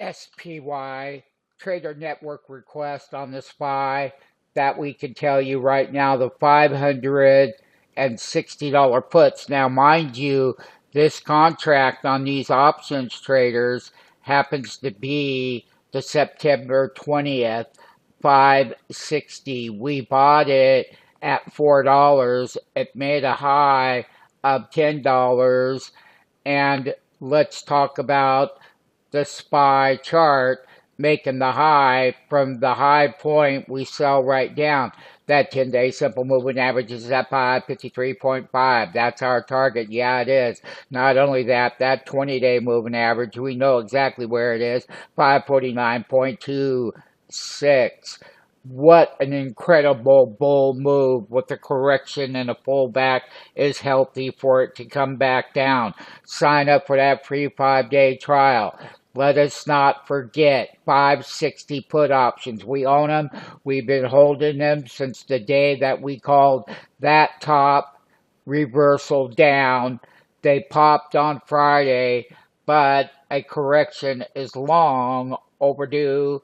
SPY trader network request on the SPY that we can tell you right now the $560 puts. Now, mind you, this contract on these options traders happens to be the September 20th, 560. We bought it at $4. It made a high of $10. And let's talk about the SPY chart making the high. From the high point we sell right down. That 10-day simple moving average is at 553.5. That's our target. Yeah, it is. Not only that, that 20-day moving average, we know exactly where it is, 549.26. What an incredible bull move. With the correction and a pullback is healthy for it to come back down. Sign up for that free 5-day trial. Let us not forget 560 put options. We own them. We've been holding them since the day that we called that top reversal down. They popped on Friday, but a correction is long overdue